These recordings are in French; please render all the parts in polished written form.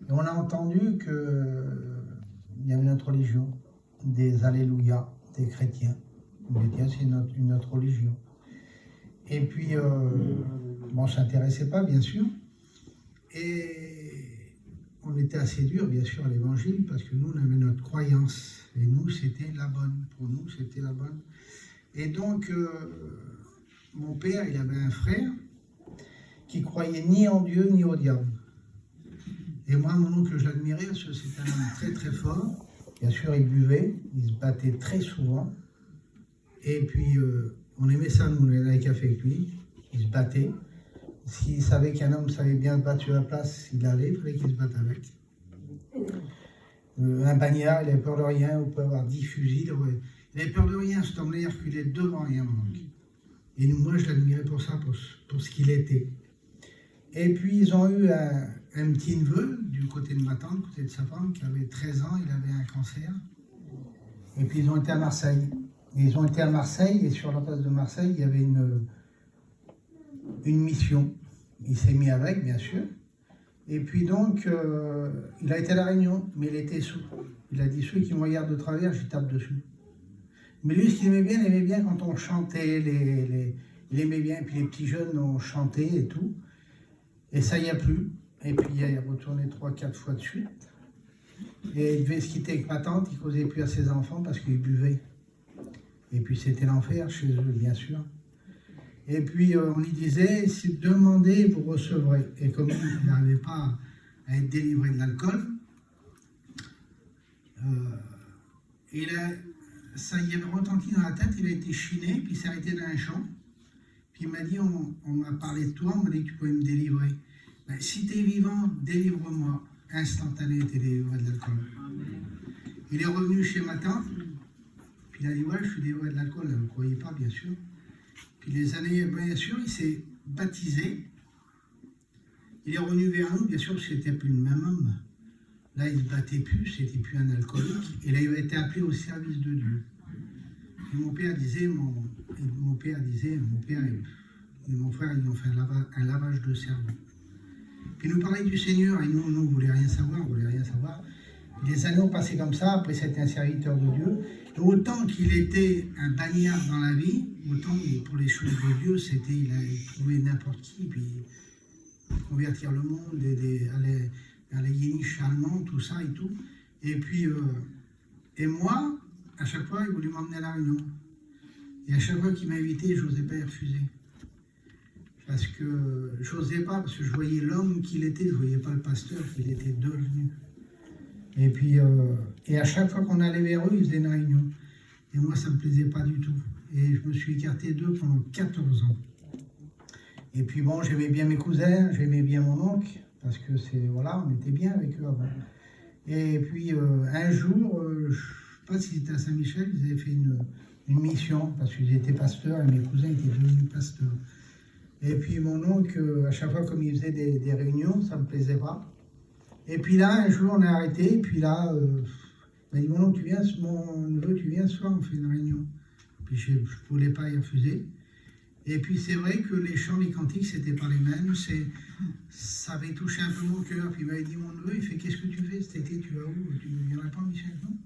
Et on a entendu qu'il y avait une autre religion, des Alléluia, des chrétiens. On dit, tiens, c'est une autre religion. Et puis, bon, on ne s'intéressait pas, bien sûr. Et on était assez dur, bien sûr, à l'évangile, parce que nous, on avait notre croyance. Et nous, c'était la bonne. Pour nous, c'était la bonne. Et donc, mon père, il avait un frère qui croyait ni en Dieu, ni au diable. Et moi, mon oncle, je l'admirais, parce que c'était un homme très, très fort. Bien sûr, il buvait, il se battait très souvent. Et puis, on aimait ça, nous, on allait à café avec lui. Il se battait. S'il savait qu'un homme savait bien se battre sur la place, il allait, il fallait qu'il se batte avec. Un bagnard, il avait peur de rien, on peut avoir 10 fusils. Il avait peur de rien, cet homme-là, il reculait devant rien, mon oncle. Et moi, je l'admirais pour ça, pour ce qu'il était. Et puis, ils ont eu un petit neveu du côté de ma tante, du côté de sa femme, qui avait 13 ans, il avait un cancer. Et puis, ils ont été à Marseille. Et ils ont été à Marseille, et sur la place de Marseille, il y avait une mission. Il s'est mis avec, bien sûr. Et puis donc, il a été à La Réunion, mais il était sous. Il a dit, ceux qui me regardent de travers, j'y tape dessus. Mais lui, ce qu'il aimait bien quand on chantait, il aimait bien, et puis les petits jeunes ont chanté et tout. Et ça y a plu. Et puis il est retourné 3-4 fois de suite. Et il devait se quitter avec ma tante, il ne causait plus à ses enfants parce qu'il buvait. Et puis c'était l'enfer chez eux, bien sûr. Et puis on lui disait, si vous demandez, vous recevrez. Et comme il n'arrivait pas à être délivré de l'alcool, ça y avait retenti dans la tête, il a été chiné, puis il s'est arrêté dans un champ. Puis il m'a dit, on m'a parlé de toi, on m'a dit que tu pouvais me délivrer. Ben, si tu es vivant, délivre-moi. Instantané, tu es délivré de l'alcool. Il est revenu chez ma tante, puis il a dit, ouais, je suis délivré de l'alcool. Elle ne me croyait pas, bien sûr. Puis les années, bien sûr, il s'est baptisé. Il est revenu vers nous, bien sûr, parce que c'était plus le même homme. Là, il ne se battait plus, c'était plus un alcoolique. Et là, il a été appelé au service de Dieu. Et mon père disait, mon père et mon frère, ils ont fait un lavage de cerveau. Puis il nous parlait du Seigneur, et nous, on ne voulait rien savoir, Les années ont passé comme ça, après c'était un serviteur de Dieu. Et autant qu'il était un bagnard dans la vie, autant pour les choses de Dieu, il a trouvé n'importe qui, puis convertir le monde, à la Yéniche allemande, tout ça et tout. Et puis, et moi, à chaque fois, il voulait m'emmener à La Réunion. Et à chaque fois qu'il m'invitait, je n'osais pas y refuser. Parce que je n'osais pas, parce que je voyais l'homme qu'il était, je ne voyais pas le pasteur qu'il était devenu. Et puis, et à chaque fois qu'on allait vers eux, ils faisaient une réunion. Et moi, ça ne me plaisait pas du tout. Et je me suis écarté d'eux pendant 14 ans. Et puis bon, j'aimais bien mes cousins, j'aimais bien mon oncle, parce que voilà, on était bien avec eux avant. Et puis un jour, je ne sais pas si c'était à Saint-Michel, ils avaient fait une mission, parce qu'ils étaient pasteurs, et mes cousins étaient devenus pasteurs. Et puis mon oncle, à chaque fois comme il faisait des réunions, ça ne me plaisait pas. Et puis là, un jour, on a arrêté, et puis là, il m'a dit, mon oncle, mon neveu, tu viens ce soir, on fait une réunion. Puis je ne voulais pas y refuser. Et puis c'est vrai que les chants, les cantiques, c'était pas les mêmes, ça avait touché un peu mon cœur. Puis il m'avait dit, mon neveu, il fait, qu'est-ce que tu fais cet été, tu vas où? Tu ne viendrais pas, Michel, non?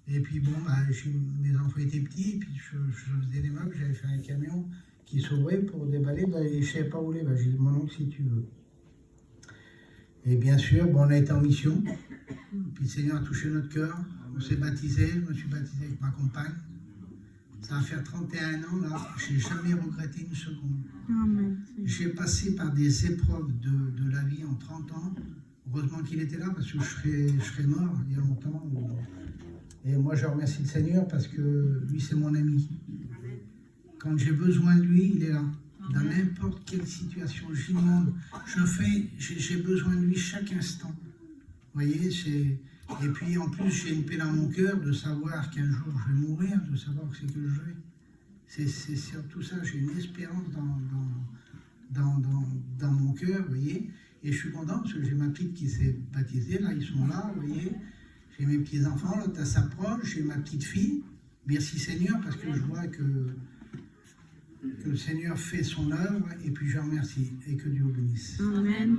Et puis bon, mes enfants étaient petits, et puis je faisais des meubles, j'avais fait un camion qui s'ouvrait pour déballer, et je ne savais pas où aller. J'ai dit, mon oncle, si tu veux. Et bien sûr, bon, on a été en mission, puis le Seigneur a touché notre cœur, on s'est baptisé, je me suis baptisé avec ma compagne. Ça va faire 31 ans, là, je n'ai jamais regretté une seconde. Amen. J'ai passé par des épreuves de la vie en 30 ans. Heureusement qu'il était là, parce que je serais mort il y a longtemps. Et moi, je remercie le Seigneur, parce que lui, c'est mon ami. Quand j'ai besoin de lui, il est là. Dans n'importe quelle situation, j'y demande, j'ai besoin de lui chaque instant. Vous voyez, et puis en plus, j'ai une paix dans mon cœur de savoir qu'un jour je vais mourir, de savoir que c'est que je vais. C'est surtout ça, j'ai une espérance dans mon cœur, vous voyez. Et je suis content parce que j'ai ma petite qui s'est baptisée, là, ils sont là, vous voyez. J'ai mes petits-enfants, là, ça s'approche, j'ai ma petite fille. Merci Seigneur, parce que je vois que le Seigneur fait son œuvre, et puis je remercie, et que Dieu vous bénisse. Amen.